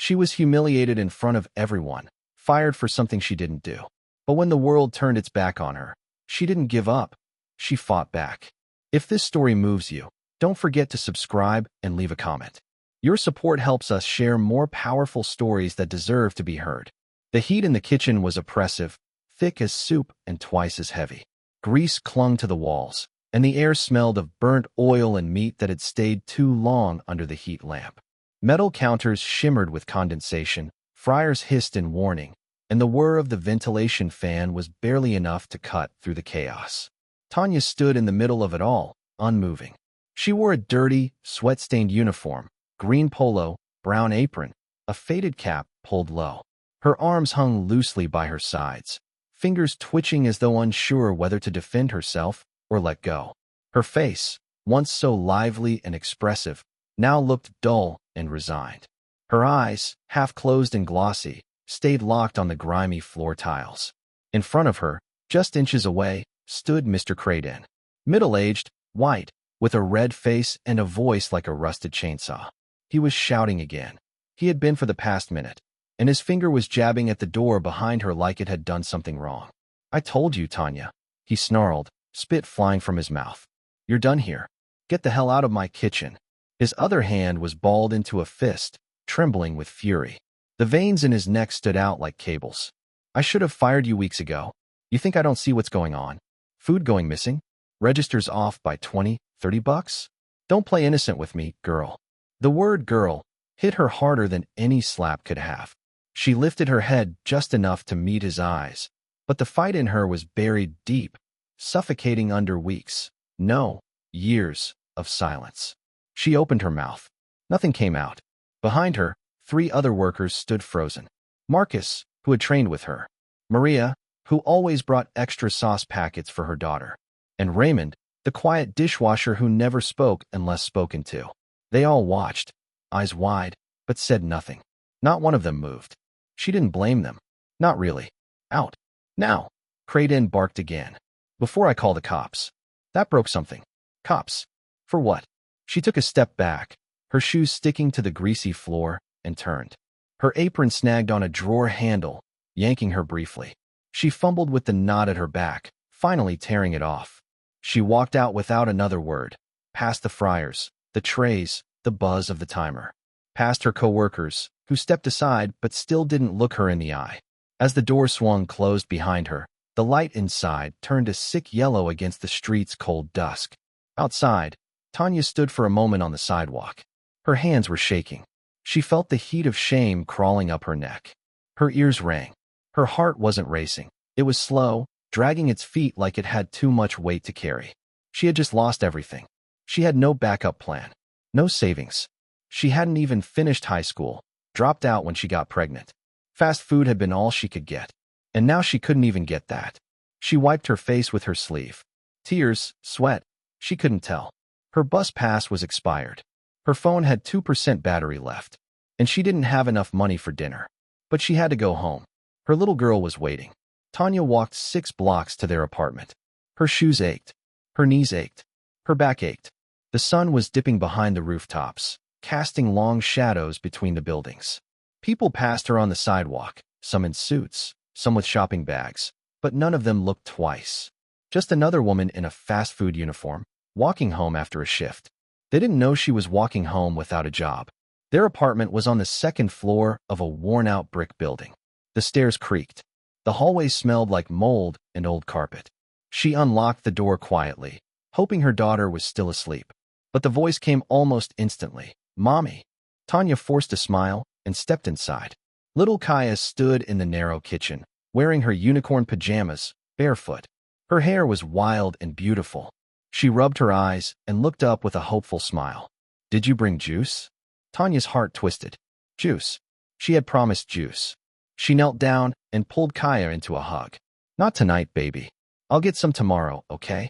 She was humiliated in front of everyone, fired for something she didn't do. But when the world turned its back on her, she didn't give up. She fought back. If this story moves you, don't forget to subscribe and leave a comment. Your support helps us share more powerful stories that deserve to be heard. The heat in the kitchen was oppressive, thick as soup and twice as heavy. Grease clung to the walls, and the air smelled of burnt oil and meat that had stayed too long under the heat lamp. Metal counters shimmered with condensation, fryers hissed in warning, and the whir of the ventilation fan was barely enough to cut through the chaos. Tanya stood in the middle of it all, unmoving. She wore a dirty, sweat-stained uniform, green polo, brown apron, a faded cap pulled low. Her arms hung loosely by her sides, fingers twitching as though unsure whether to defend herself or let go. Her face, once so lively and expressive, now looked dull and resigned. Her eyes, half closed and glossy, stayed locked on the grimy floor tiles. In front of her, just inches away, stood Mr. Craden. Middle-aged, white, with a red face and a voice like a rusted chainsaw. He was shouting again. He had been for the past minute, and his finger was jabbing at the door behind her like it had done something wrong. "I told you, Tanya," he snarled, spit flying from his mouth. "You're done here. Get the hell out of my kitchen." His other hand was balled into a fist, trembling with fury. The veins in his neck stood out like cables. "I should have fired you weeks ago. You think I don't see what's going on? Food going missing? Registers off by 20, 30 bucks? Don't play innocent with me, girl." The word girl hit her harder than any slap could have. She lifted her head just enough to meet his eyes, but the fight in her was buried deep, suffocating under weeks, no, years of silence. She opened her mouth. Nothing came out. Behind her, 3 other workers stood frozen. Marcus, who had trained with her. Maria, who always brought extra sauce packets for her daughter. And Raymond, the quiet dishwasher who never spoke unless spoken to. They all watched, eyes wide, but said nothing. Not one of them moved. She didn't blame them. Not really. "Out. Now." Craden barked again. "Before I call the cops." That broke something. Cops. For what? She took a step back, her shoes sticking to the greasy floor, and turned. Her apron snagged on a drawer handle, yanking her briefly. She fumbled with the knot at her back, finally tearing it off. She walked out without another word, past the fryers, the trays, the buzz of the timer. Past her coworkers, who stepped aside but still didn't look her in the eye. As the door swung closed behind her, the light inside turned a sick yellow against the street's cold dusk. Outside, Tanya stood for a moment on the sidewalk. Her hands were shaking. She felt the heat of shame crawling up her neck. Her ears rang. Her heart wasn't racing. It was slow, dragging its feet like it had too much weight to carry. She had just lost everything. She had no backup plan, no savings. She hadn't even finished high school, dropped out when she got pregnant. Fast food had been all she could get, and now she couldn't even get that. She wiped her face with her sleeve. Tears, sweat, she couldn't tell. Her bus pass was expired. Her phone had 2% battery left, and she didn't have enough money for dinner. But she had to go home. Her little girl was waiting. Tanya walked 6 blocks to their apartment. Her shoes ached. Her knees ached. Her back ached. The sun was dipping behind the rooftops, casting long shadows between the buildings. People passed her on the sidewalk, some in suits, some with shopping bags, but none of them looked twice. Just another woman in a fast food uniform, walking home after a shift. They didn't know she was walking home without a job. Their apartment was on the 2nd floor of a worn-out brick building. The stairs creaked. The hallway smelled like mold and old carpet. She unlocked the door quietly, hoping her daughter was still asleep. But the voice came almost instantly. "Mommy." Tanya forced a smile and stepped inside. Little Kaya stood in the narrow kitchen, wearing her unicorn pajamas, barefoot. Her hair was wild and beautiful. She rubbed her eyes and looked up with a hopeful smile. "Did you bring juice?" Tanya's heart twisted. Juice. She had promised juice. She knelt down and pulled Kaya into a hug. "Not tonight, baby. I'll get some tomorrow, okay?"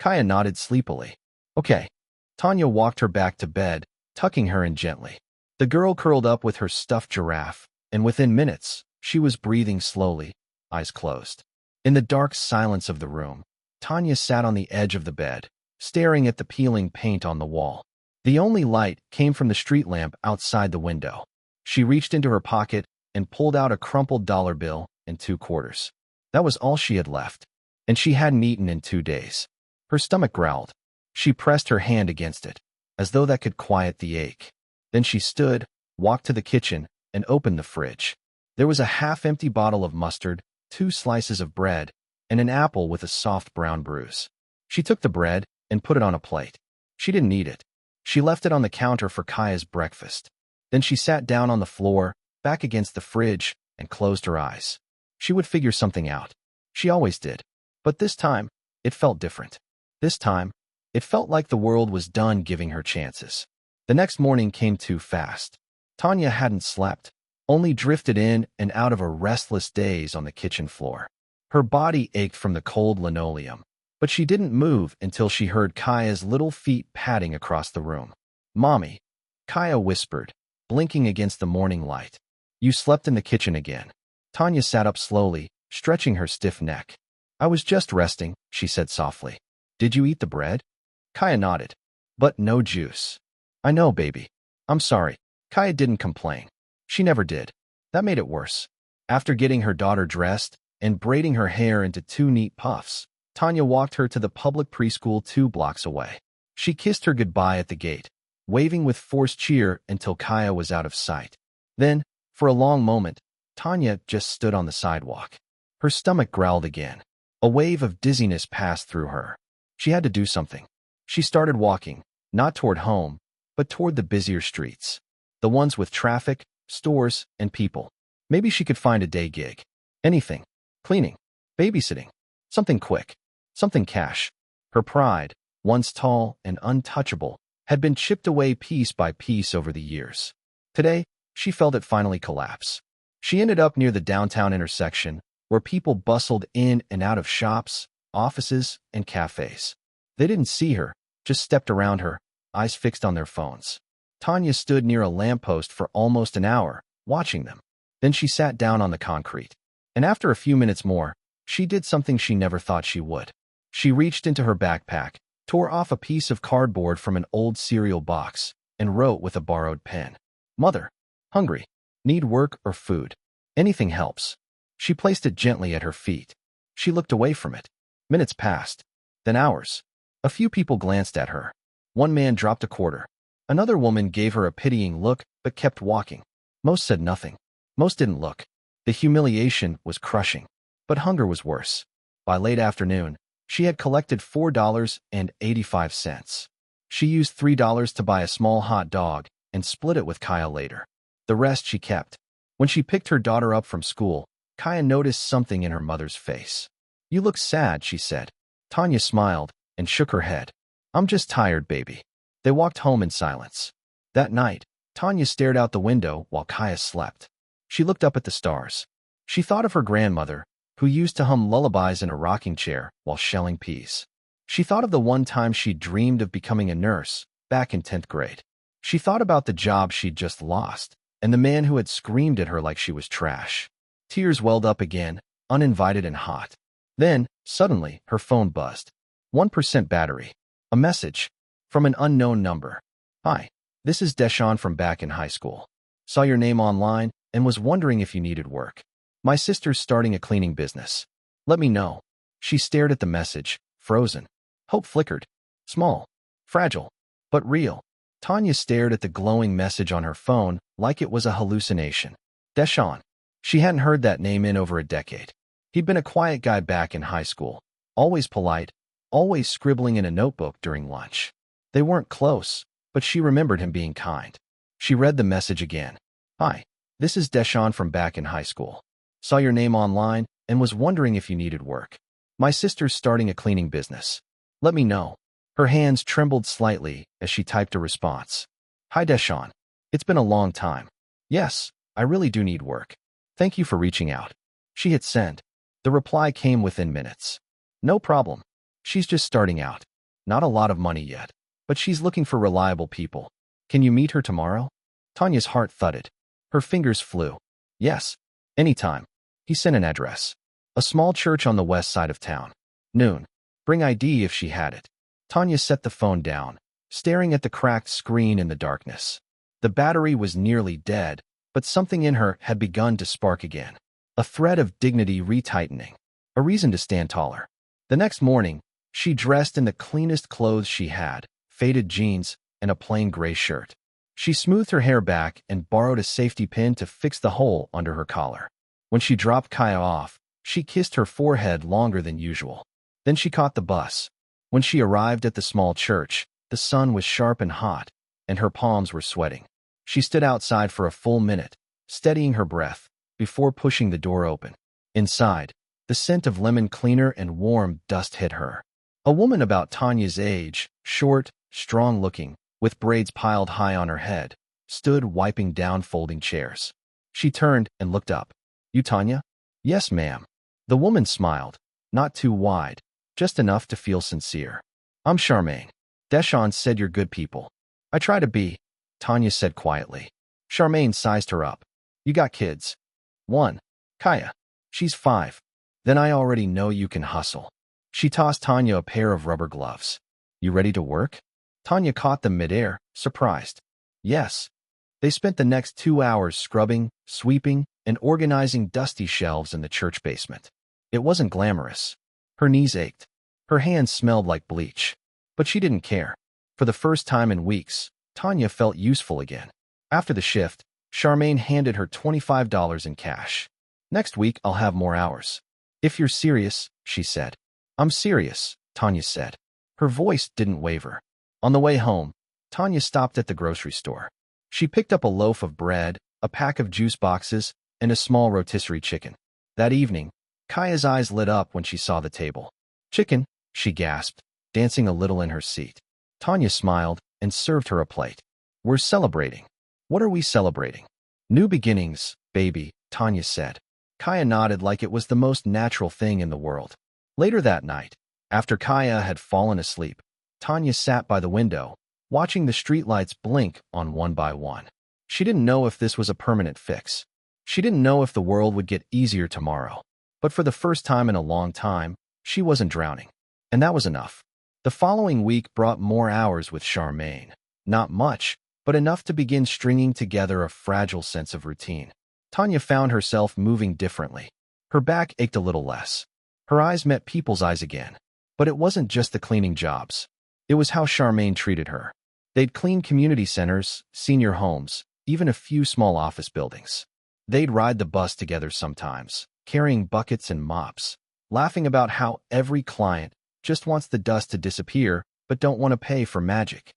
Kaya nodded sleepily. "Okay." Tanya walked her back to bed, tucking her in gently. The girl curled up with her stuffed giraffe, and within minutes, she was breathing slowly, eyes closed. In the dark silence of the room, Tanya sat on the edge of the bed, staring at the peeling paint on the wall. The only light came from the street lamp outside the window. She reached into her pocket and pulled out a crumpled dollar bill and 2 quarters. That was all she had left, and she hadn't eaten in 2 days. Her stomach growled. She pressed her hand against it, as though that could quiet the ache. Then she stood, walked to the kitchen, and opened the fridge. There was a half-empty bottle of mustard, 2 slices of bread, and an apple with a soft brown bruise. She took the bread and put it on a plate. She didn't eat it. She left it on the counter for Kaya's breakfast. Then she sat down on the floor, back against the fridge, and closed her eyes. She would figure something out. She always did. But this time, it felt different. This time, it felt like the world was done giving her chances. The next morning came too fast. Tanya hadn't slept, only drifted in and out of a restless daze on the kitchen floor. Her body ached from the cold linoleum, but she didn't move until she heard Kaya's little feet padding across the room. "Mommy," Kaya whispered, blinking against the morning light. "You slept in the kitchen again." Tanya sat up slowly, stretching her stiff neck. "I was just resting," she said softly. "Did you eat the bread?" Kaya nodded. "But no juice." "I know, baby. I'm sorry." Kaya didn't complain. She never did. That made it worse. After getting her daughter dressed and braiding her hair into 2 neat puffs, Tanya walked her to the public preschool 2 blocks away. She kissed her goodbye at the gate, waving with forced cheer until Kaya was out of sight. Then, for a long moment, Tanya just stood on the sidewalk. Her stomach growled again. A wave of dizziness passed through her. She had to do something. She started walking, not toward home, but toward the busier streets. The ones with traffic, stores, and people. Maybe she could find a day gig. Anything. Cleaning. Babysitting. Something quick. Something cash. Her pride, once tall and untouchable, had been chipped away piece by piece over the years. Today, she felt it finally collapse. She ended up near the downtown intersection, where people bustled in and out of shops, offices, and cafes. They didn't see her, just stepped around her, eyes fixed on their phones. Tanya stood near a lamppost for almost an hour, watching them. Then she sat down on the concrete. And after a few minutes more, she did something she never thought she would. She reached into her backpack, tore off a piece of cardboard from an old cereal box, and wrote with a borrowed pen. "Mother. Hungry. Need work or food. Anything helps." She placed it gently at her feet. She looked away from it. Minutes passed. Then hours. A few people glanced at her. One man dropped a quarter. Another woman gave her a pitying look, but kept walking. Most said nothing. Most didn't look. The humiliation was crushing. But hunger was worse. By late afternoon, she had collected $4.85. She used $3 to buy a small hot dog and split it with Kaya later. The rest she kept. When she picked her daughter up from school, Kaya noticed something in her mother's face. "You look sad," she said. Tanya smiled and shook her head. "I'm just tired, baby." They walked home in silence. That night, Tanya stared out the window while Kaya slept. She looked up at the stars. She thought of her grandmother, who used to hum lullabies in a rocking chair while shelling peas. She thought of the one time she dreamed of becoming a nurse, back in 10th grade. She thought about the job she'd just lost, and the man who had screamed at her like she was trash. Tears welled up again, uninvited and hot. Then, suddenly, her phone buzzed. 1% battery. A message. From an unknown number. "Hi, this is Deshaun from back in high school. Saw your name online and was wondering if you needed work. My sister's starting a cleaning business. Let me know." She stared at the message, frozen. Hope flickered. Small. Fragile. But real. Tanya stared at the glowing message on her phone like it was a hallucination. Deshaun. She hadn't heard that name in over a decade. He'd been a quiet guy back in high school. Always polite. Always scribbling in a notebook during lunch. They weren't close, but she remembered him being kind. She read the message again. "Hi, this is Deshaun from back in high school. Saw your name online and was wondering if you needed work. My sister's starting a cleaning business. Let me know." Her hands trembled slightly as she typed a response. "Hi Deshaun. It's been a long time. Yes, I really do need work. Thank you for reaching out." She hit send. The reply came within minutes. "No problem. She's just starting out. Not a lot of money yet. But she's looking for reliable people. Can you meet her tomorrow?" Tanya's heart thudded. Her fingers flew. "Yes, anytime." He sent an address. A small church on the west side of town. Noon. Bring ID if she had it. Tanya set the phone down, staring at the cracked screen in the darkness. The battery was nearly dead, but something in her had begun to spark again. A thread of dignity retightening. A reason to stand taller. The next morning, she dressed in the cleanest clothes she had, faded jeans and a plain gray shirt. She smoothed her hair back and borrowed a safety pin to fix the hole under her collar. When she dropped Kaya off, she kissed her forehead longer than usual. Then she caught the bus. When she arrived at the small church, the sun was sharp and hot, and her palms were sweating. She stood outside for a full minute, steadying her breath, before pushing the door open. Inside, the scent of lemon cleaner and warm dust hit her. A woman about Tanya's age, short, strong-looking, with braids piled high on her head, stood wiping down folding chairs. She turned and looked up. "You Tanya?" "Yes, ma'am." The woman smiled, not too wide, just enough to feel sincere. "I'm Charmaine. Deshawn said you're good people." "I try to be," Tanya said quietly. Charmaine sized her up. "You got kids?" "One. Kaya. She's 5. "Then I already know you can hustle." She tossed Tanya a pair of rubber gloves. "You ready to work?" Tanya caught them midair, surprised. "Yes." They spent the next 2 hours scrubbing, sweeping, and organizing dusty shelves in the church basement. It wasn't glamorous. Her knees ached. Her hands smelled like bleach. But she didn't care. For the first time in weeks, Tanya felt useful again. After the shift, Charmaine handed her $25 in cash. "Next week, I'll have more hours." "If you're serious," she said. "I'm serious," Tanya said. Her voice didn't waver. On the way home, Tanya stopped at the grocery store. She picked up a loaf of bread, a pack of juice boxes, and a small rotisserie chicken. That evening, Kaya's eyes lit up when she saw the table. "Chicken," she gasped, dancing a little in her seat. Tanya smiled and served her a plate. "We're celebrating." "What are we celebrating?" "New beginnings, baby," Tanya said. Kaya nodded like it was the most natural thing in the world. Later that night, after Kaya had fallen asleep, Tanya sat by the window, watching the streetlights blink on one by one. She didn't know if this was a permanent fix. She didn't know if the world would get easier tomorrow. But for the first time in a long time, she wasn't drowning. And that was enough. The following week brought more hours with Charmaine. Not much, but enough to begin stringing together a fragile sense of routine. Tanya found herself moving differently. Her back ached a little less. Her eyes met people's eyes again. But it wasn't just the cleaning jobs. It was how Charmaine treated her. They'd clean community centers, senior homes, even a few small office buildings. They'd ride the bus together sometimes, carrying buckets and mops, laughing about how every client just wants the dust to disappear but don't want to pay for magic.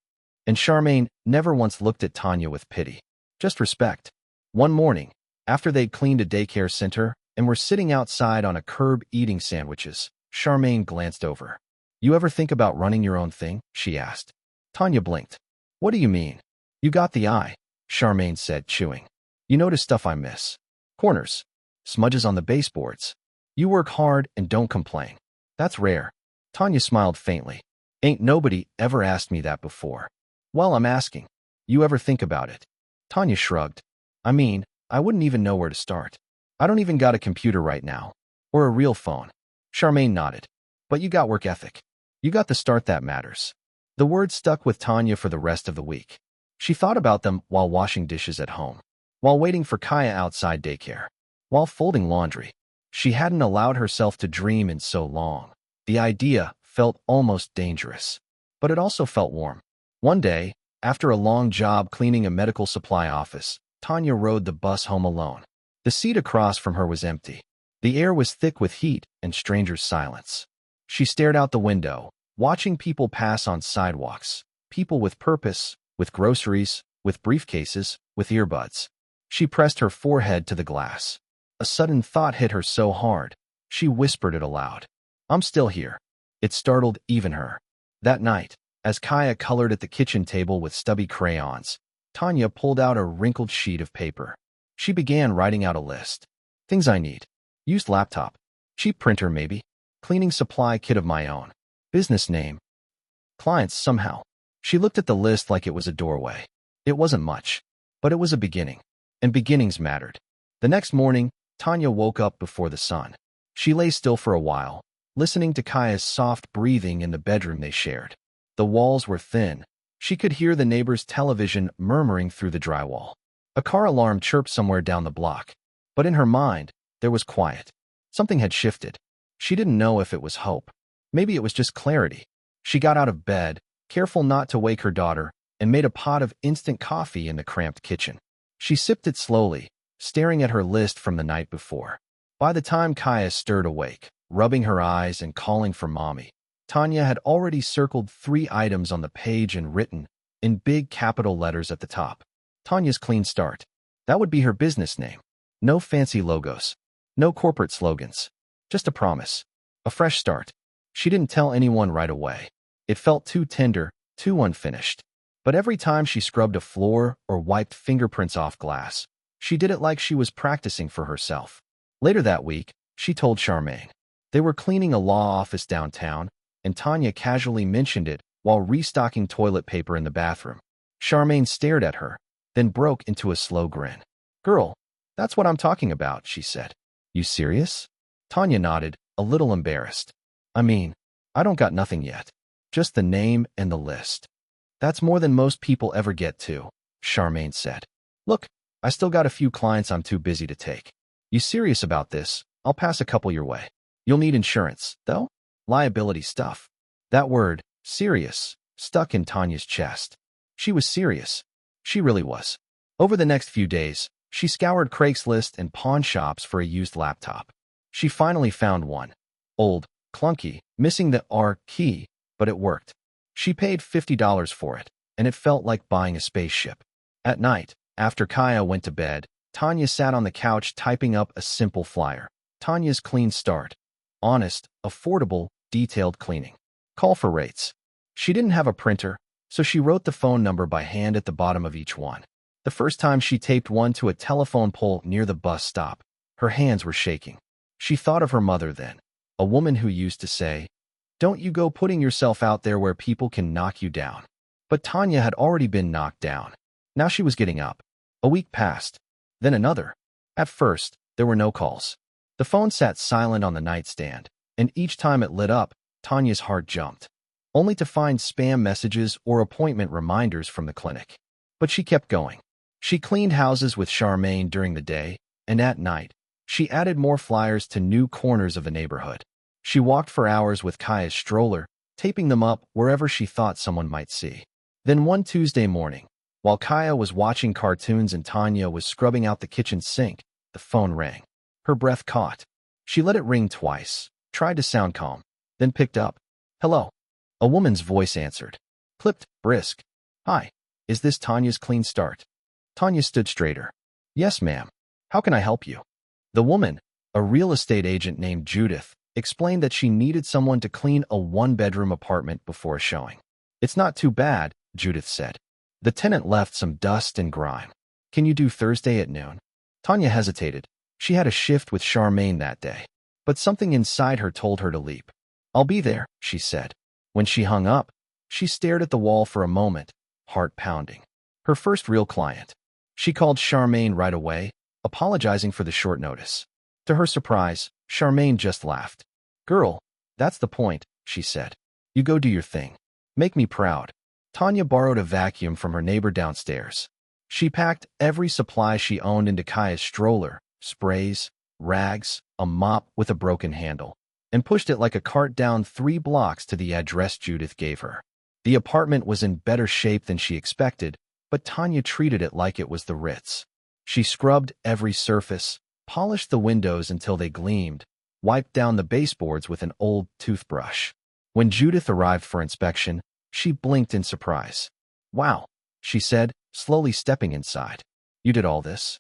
And Charmaine never once looked at Tanya with pity, just respect. One morning, after they'd cleaned a daycare center and were sitting outside on a curb eating sandwiches, Charmaine glanced over. "You ever think about running your own thing?" she asked. Tanya blinked. "What do you mean?" "You got the eye," Charmaine said, chewing. "You notice stuff I miss. Corners. Smudges on the baseboards. You work hard and don't complain. That's rare." Tanya smiled faintly. "Ain't nobody ever asked me that before." "Well, I'm asking. You ever think about it?" Tanya shrugged. "I mean, I wouldn't even know where to start. I don't even got a computer right now. Or a real phone." Charmaine nodded. "But you got work ethic. You got the start that matters." The words stuck with Tanya for the rest of the week. She thought about them while washing dishes at home, while waiting for Kaya outside daycare, while folding laundry. She hadn't allowed herself to dream in so long. The idea felt almost dangerous, but it also felt warm. One day, after a long job cleaning a medical supply office, Tanya rode the bus home alone. The seat across from her was empty. The air was thick with heat and stranger's silence. She stared out the window, watching people pass on sidewalks, people with purpose, with groceries, with briefcases, with earbuds. She pressed her forehead to the glass. A sudden thought hit her so hard, she whispered it aloud. "I'm still here." It startled even her. That night, as Kaya colored at the kitchen table with stubby crayons, Tanya pulled out a wrinkled sheet of paper. She began writing out a list. Things I need. Used laptop. Cheap printer maybe. Cleaning supply kit of my own. Business name. Clients somehow. She looked at the list like it was a doorway. It wasn't much, but it was a beginning. And beginnings mattered. The next morning, Tanya woke up before the sun. She lay still for a while, listening to Kaya's soft breathing in the bedroom they shared. The walls were thin. She could hear the neighbor's television murmuring through the drywall. A car alarm chirped somewhere down the block. But in her mind, there was quiet. Something had shifted. She didn't know if it was hope. Maybe it was just clarity. She got out of bed, careful not to wake her daughter, and made a pot of instant coffee in the cramped kitchen. She sipped it slowly, staring at her list from the night before. By the time Kaya stirred awake, rubbing her eyes and calling for mommy, Tanya had already circled 3 items on the page and written, in big capital letters at the top, Tanya's Clean Start. That would be her business name. No fancy logos. No corporate slogans. Just a promise. A fresh start. She didn't tell anyone right away. It felt too tender, too unfinished. But every time she scrubbed a floor or wiped fingerprints off glass, she did it like she was practicing for herself. Later that week, she told Charmaine. They were cleaning a law office downtown, and Tanya casually mentioned it while restocking toilet paper in the bathroom. Charmaine stared at her, then broke into a slow grin. "Girl, that's what I'm talking about," she said. "You serious?" Tanya nodded, a little embarrassed. "I mean, I don't got nothing yet. Just the name and the list." "That's more than most people ever get to," Charmaine said. "Look, I still got a few clients I'm too busy to take. You serious about this? I'll pass a couple your way. You'll need insurance, though? Liability stuff." That word, serious, stuck in Tanya's chest. She was serious. She really was. Over the next few days, she scoured Craigslist and pawn shops for a used laptop. She finally found one. Old, clunky, missing the R key, but it worked. She paid $50 for it, and it felt like buying a spaceship. At night, after Kaya went to bed, Tanya sat on the couch typing up a simple flyer. Tanya's Clean Start. Honest, affordable, detailed cleaning. Call for rates. She didn't have a printer, so she wrote the phone number by hand at the bottom of each one. The first time she taped one to a telephone pole near the bus stop, her hands were shaking. She thought of her mother then, a woman who used to say, "Don't you go putting yourself out there where people can knock you down." But Tanya had already been knocked down. Now she was getting up. A week passed. Then another. At first, there were no calls. The phone sat silent on the nightstand, and each time it lit up, Tanya's heart jumped, only to find spam messages or appointment reminders from the clinic. But she kept going. She cleaned houses with Charmaine during the day, and at night, she added more flyers to new corners of the neighborhood. She walked for hours with Kaya's stroller, taping them up wherever she thought someone might see. Then one Tuesday morning, while Kaya was watching cartoons and Tanya was scrubbing out the kitchen sink, the phone rang. Her breath caught. She let it ring twice, tried to sound calm, then picked up. "Hello." A woman's voice answered. Clipped, brisk. "Hi, is this Tanya's Clean Start?" Tanya stood straighter. "Yes, ma'am. How can I help you?" The woman, a real estate agent named Judith, explained that she needed someone to clean a 1-bedroom apartment before a showing. "It's not too bad," Judith said. "The tenant left some dust and grime. Can you do Thursday at noon?" Tanya hesitated. She had a shift with Charmaine that day, but something inside her told her to leap. "I'll be there," she said. When she hung up, she stared at the wall for a moment, heart pounding. Her first real client. She called Charmaine right away, apologizing for the short notice. To her surprise, Charmaine just laughed. "Girl, that's the point," she said. "You go do your thing. Make me proud." Tanya borrowed a vacuum from her neighbor downstairs. She packed every supply she owned into Kaya's stroller, sprays, rags, a mop with a broken handle, and pushed it like a cart down 3 blocks to the address Judith gave her. The apartment was in better shape than she expected, but Tanya treated it like it was the Ritz. She scrubbed every surface, polished the windows until they gleamed, wiped down the baseboards with an old toothbrush. When Judith arrived for inspection, she blinked in surprise. "Wow," she said, slowly stepping inside. "You did all this?"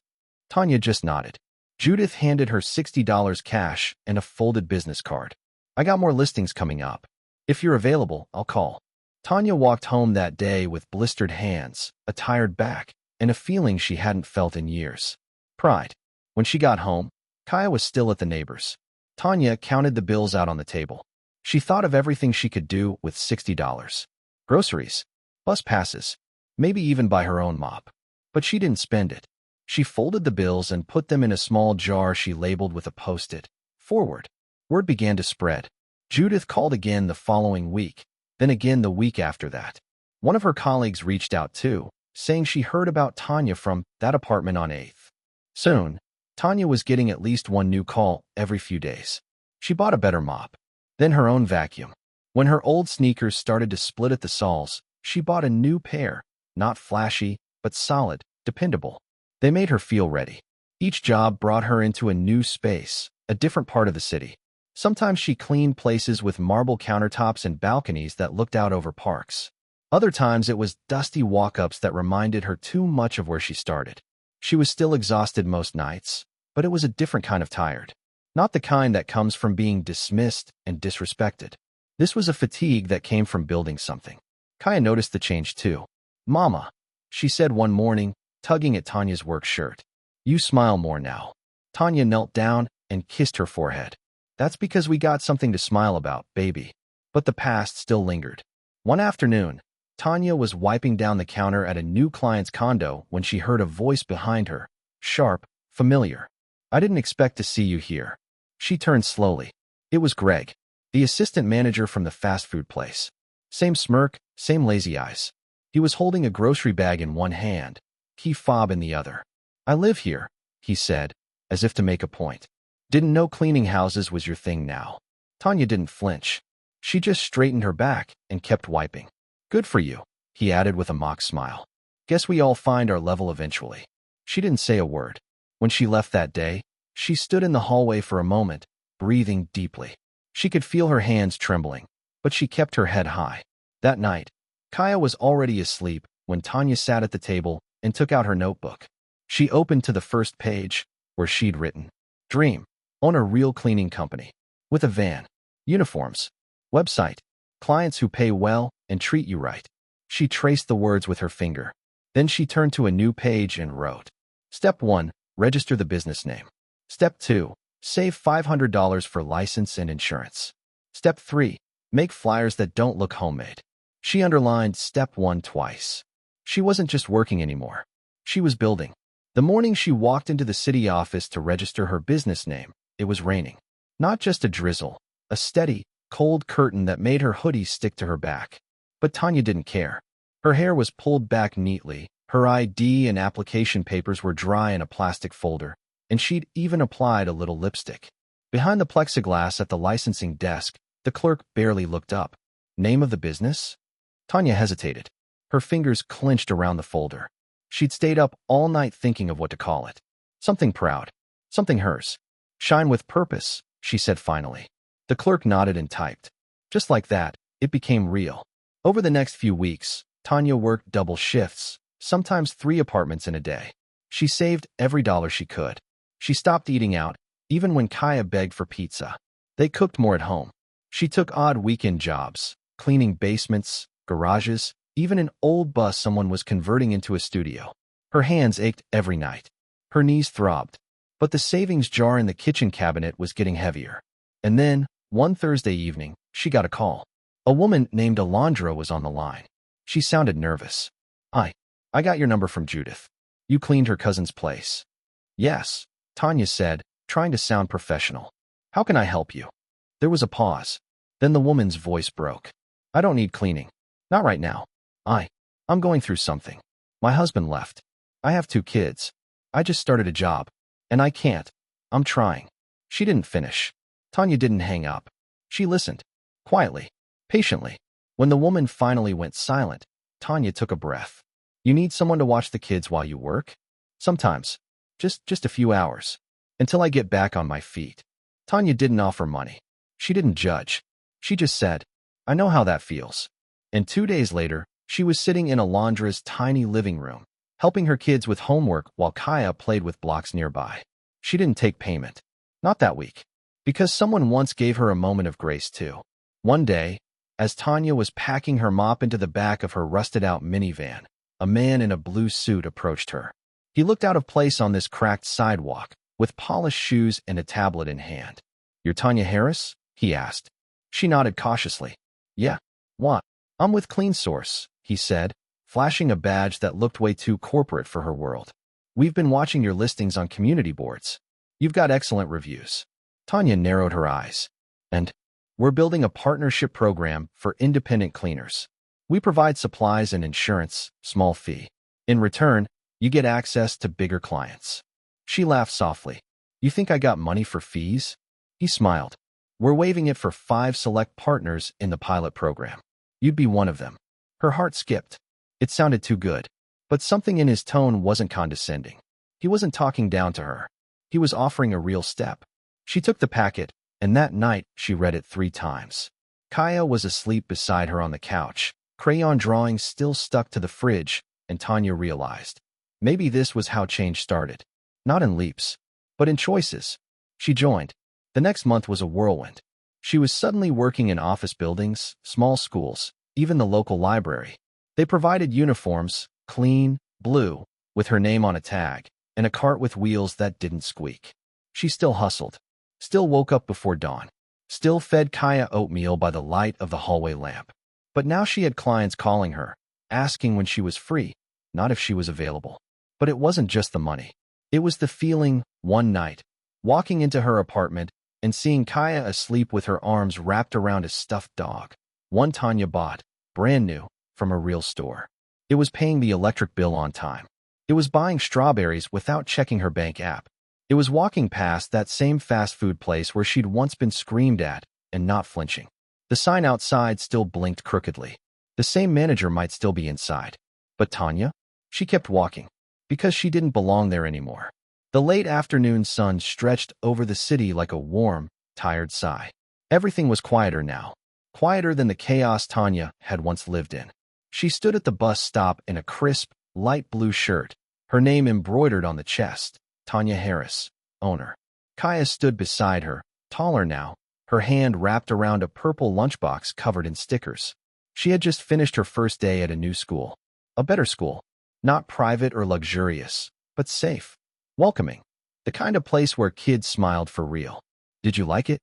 Tanya just nodded. Judith handed her $60 cash and a folded business card. "I got more listings coming up. If you're available, I'll call." Tanya walked home that day with blistered hands, a tired back, and a feeling she hadn't felt in years. Pride. When she got home, Kaya was still at the neighbor's. Tanya counted the bills out on the table. She thought of everything she could do with $60. Groceries, bus passes, maybe even buy her own mop. But she didn't spend it. She folded the bills and put them in a small jar she labeled with a Post-it. Forward. Word began to spread. Judith called again the following week, then again the week after that. One of her colleagues reached out too, saying she heard about Tanya from that apartment on 8th. Soon, Tanya was getting at least one new call every few days. She bought a better mop, then her own vacuum. When her old sneakers started to split at the soles, she bought a new pair, not flashy, but solid, dependable. They made her feel ready. Each job brought her into a new space, a different part of the city. Sometimes she cleaned places with marble countertops and balconies that looked out over parks. Other times it was dusty walk-ups that reminded her too much of where she started. She was still exhausted most nights, but it was a different kind of tired. Not the kind that comes from being dismissed and disrespected. This was a fatigue that came from building something. Kaya noticed the change too. "Mama," she said one morning, tugging at Tanya's work shirt. "You smile more now." Tanya knelt down and kissed her forehead. "That's because we got something to smile about, baby." But the past still lingered. One afternoon, Tanya was wiping down the counter at a new client's condo when she heard a voice behind her, sharp, familiar. "I didn't expect to see you here." She turned slowly. It was Greg, the assistant manager from the fast food place. Same smirk, same lazy eyes. He was holding a grocery bag in one hand, key fob in the other. "I live here," he said, as if to make a point. "Didn't know cleaning houses was your thing now." Tanya didn't flinch. She just straightened her back and kept wiping. "Good for you," he added with a mock smile. "Guess we all find our level eventually." She didn't say a word. When she left that day, she stood in the hallway for a moment, breathing deeply. She could feel her hands trembling, but she kept her head high. That night, Kaya was already asleep when Tanya sat at the table and took out her notebook. She opened to the first page, where she'd written, "Dream, own a real cleaning company. With a van. Uniforms. Website. Clients who pay well and treat you right." She traced the words with her finger. Then she turned to a new page and wrote, "Step 1, register the business name. Step 2, save $500 for license and insurance. Step 3, make flyers that don't look homemade." She underlined Step 1 twice. She wasn't just working anymore. She was building. The morning she walked into the city office to register her business name, it was raining. Not just a drizzle, a steady, cold curtain that made her hoodie stick to her back. But Tanya didn't care. Her hair was pulled back neatly, her ID and application papers were dry in a plastic folder, and she'd even applied a little lipstick. Behind the plexiglass at the licensing desk, the clerk barely looked up. "Name of the business?" Tanya hesitated. Her fingers clenched around the folder. She'd stayed up all night thinking of what to call it. Something proud. Something hers. "Shine with purpose," she said finally. The clerk nodded and typed. Just like that, it became real. Over the next few weeks, Tanya worked double shifts, sometimes 3 apartments in a day. She saved every dollar she could. She stopped eating out, even when Kaya begged for pizza. They cooked more at home. She took odd weekend jobs, cleaning basements, garages, even an old bus someone was converting into a studio. Her hands ached every night. Her knees throbbed. But the savings jar in the kitchen cabinet was getting heavier. And then, one Thursday evening, she got a call. A woman named Alondra was on the line. She sounded nervous. I got your number from Judith. You cleaned her cousin's place." "Yes," Tanya said, trying to sound professional. "How can I help you?" There was a pause. Then the woman's voice broke. "I don't need cleaning. Not right now. I'm going through something. My husband left. I have 2 kids. I just started a job. And I can't. I'm trying." She didn't finish. Tanya didn't hang up. She listened. Quietly. Patiently. When the woman finally went silent, Tanya took a breath. "You need someone to watch the kids while you work?" "Sometimes. Just a few hours. Until I get back on my feet." Tanya didn't offer money. She didn't judge. She just said, "I know how that feels." And 2 days later, she was sitting in Alondra's tiny living room, helping her kids with homework while Kaya played with blocks nearby. She didn't take payment. Not that week. Because someone once gave her a moment of grace too. One day, as Tanya was packing her mop into the back of her rusted-out minivan, a man in a blue suit approached her. He looked out of place on this cracked sidewalk, with polished shoes and a tablet in hand. "You're Tanya Harris?" he asked. She nodded cautiously. "Yeah. What?" "I'm with Clean Source," he said, flashing a badge that looked way too corporate for her world. "We've been watching your listings on community boards. You've got excellent reviews." Tanya narrowed her eyes. "And we're building a partnership program for independent cleaners. We provide supplies and insurance, small fee." In return, you get access to bigger clients. She laughed softly. You think I got money for fees? He smiled. We're waiving it for 5 select partners in the pilot program. You'd be one of them. Her heart skipped. It sounded too good. But something in his tone wasn't condescending. He wasn't talking down to her. He was offering a real step. She took the packet, and that night she read it 3 times. Kaya was asleep beside her on the couch, crayon drawings still stuck to the fridge, and Tanya realized. Maybe this was how change started. Not in leaps, but in choices. She joined. The next month was a whirlwind. She was suddenly working in office buildings, small schools, even the local library. They provided uniforms, clean, blue, with her name on a tag, and a cart with wheels that didn't squeak. She still hustled. Still woke up before dawn. Still fed Kaya oatmeal by the light of the hallway lamp. But now she had clients calling her, asking when she was free, not if she was available. But it wasn't just the money. It was the feeling, one night, walking into her apartment and seeing Kaya asleep with her arms wrapped around a stuffed dog. One Tanya bought, brand new, from a real store. It was paying the electric bill on time. It was buying strawberries without checking her bank app. It was walking past that same fast food place where she'd once been screamed at and not flinching. The sign outside still blinked crookedly. The same manager might still be inside. But Tanya? She kept walking. Because she didn't belong there anymore. The late afternoon sun stretched over the city like a warm, tired sigh. Everything was quieter now. Quieter than the chaos Tanya had once lived in. She stood at the bus stop in a crisp, light blue shirt, her name embroidered on the chest. Tanya Harris, owner. Kaya stood beside her, taller now, her hand wrapped around a purple lunchbox covered in stickers. She had just finished her first day at a new school. A better school. Not private or luxurious, but safe. Welcoming. The kind of place where kids smiled for real. Did you like it?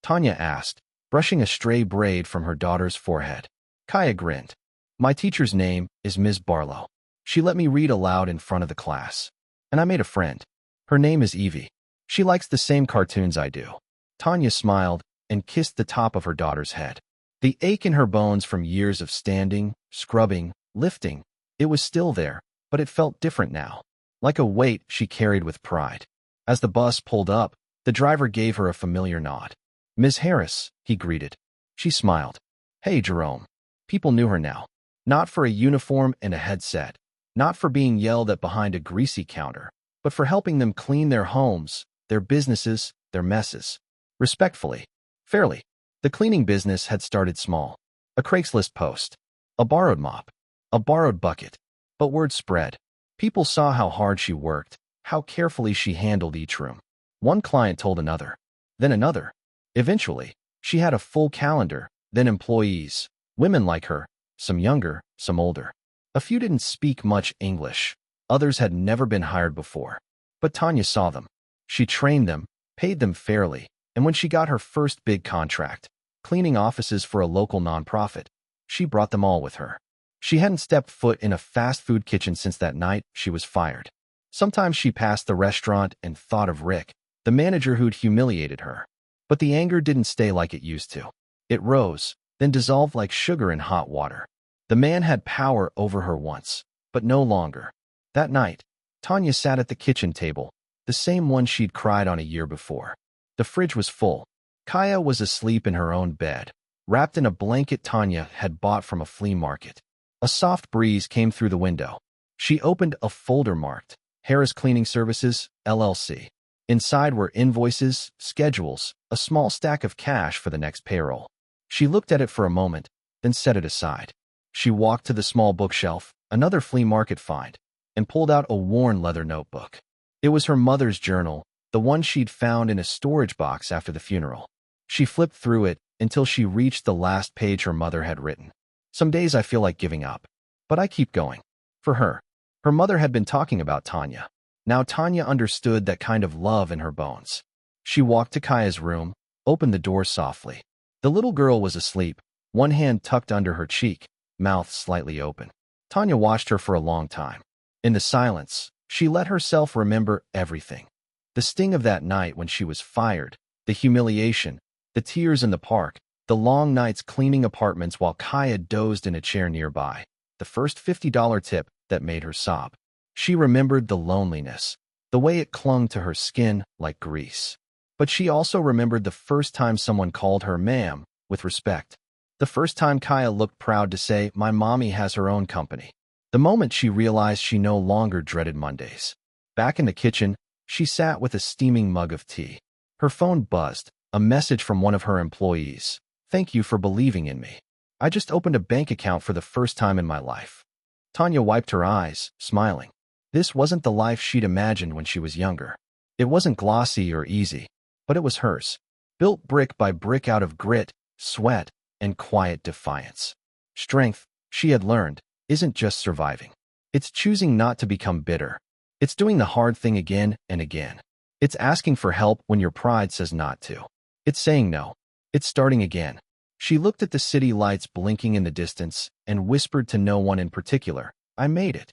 Tanya asked, brushing a stray braid from her daughter's forehead. Kaya grinned. My teacher's name is Ms. Barlow. She let me read aloud in front of the class. And I made a friend. Her name is Evie. She likes the same cartoons I do. Tanya smiled and kissed the top of her daughter's head. The ache in her bones from years of standing, scrubbing, lifting, it was still there, but it felt different now. Like a weight she carried with pride. As the bus pulled up, the driver gave her a familiar nod. Ms. Harris, he greeted. She smiled. Hey, Jerome. People knew her now. Not for a uniform and a headset. Not for being yelled at behind a greasy counter, but for helping them clean their homes, their businesses, their messes. Respectfully. Fairly. The cleaning business had started small. A Craigslist post. A borrowed mop. A borrowed bucket. But word spread. People saw how hard she worked, how carefully she handled each room. One client told another. Then another. Eventually, she had a full calendar, then employees. Women like her. Some younger, some older. A few didn't speak much English. Others had never been hired before. But Tanya saw them. She trained them, paid them fairly, and when she got her first big contract, cleaning offices for a local nonprofit, she brought them all with her. She hadn't stepped foot in a fast food kitchen since that night she was fired. Sometimes she passed the restaurant and thought of Rick, the manager who'd humiliated her. But the anger didn't stay like it used to. It rose, then dissolved like sugar in hot water. The man had power over her once, but no longer. That night, Tanya sat at the kitchen table, the same one she'd cried on a year before. The fridge was full. Kaya was asleep in her own bed, wrapped in a blanket Tanya had bought from a flea market. A soft breeze came through the window. She opened a folder marked, Harris Cleaning Services, LLC. Inside were invoices, schedules, a small stack of cash for the next payroll. She looked at it for a moment, then set it aside. She walked to the small bookshelf, another flea market find, and pulled out a worn leather notebook. It was her mother's journal, the one she'd found in a storage box after the funeral. She flipped through it until she reached the last page her mother had written. Some days I feel like giving up, but I keep going. For her. Her mother had been talking about Tanya. Now Tanya understood that kind of love in her bones. She walked to Kaya's room, opened the door softly. The little girl was asleep, one hand tucked under her cheek, mouth slightly open. Tanya watched her for a long time. In the silence, she let herself remember everything. The sting of that night when she was fired, the humiliation, the tears in the park, the long nights cleaning apartments while Kaya dozed in a chair nearby, the first $50 tip that made her sob. She remembered the loneliness, the way it clung to her skin like grease. But she also remembered the first time someone called her ma'am with respect. The first time Kaya looked proud to say, "My mommy has her own company." The moment she realized she no longer dreaded Mondays. Back in the kitchen, she sat with a steaming mug of tea. Her phone buzzed, a message from one of her employees. "Thank you for believing in me. I just opened a bank account for the first time in my life." Tanya wiped her eyes, smiling. This wasn't the life she'd imagined when she was younger. It wasn't glossy or easy, but it was hers. Built brick by brick out of grit, sweat, and quiet defiance. Strength, she had learned, isn't just surviving. It's choosing not to become bitter. It's doing the hard thing again and again. It's asking for help when your pride says not to. It's saying no. It's starting again. She looked at the city lights blinking in the distance and whispered to no one in particular, "I made it."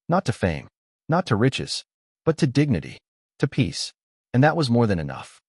Not to fame, not to riches, but to dignity, to peace. And that was more than enough.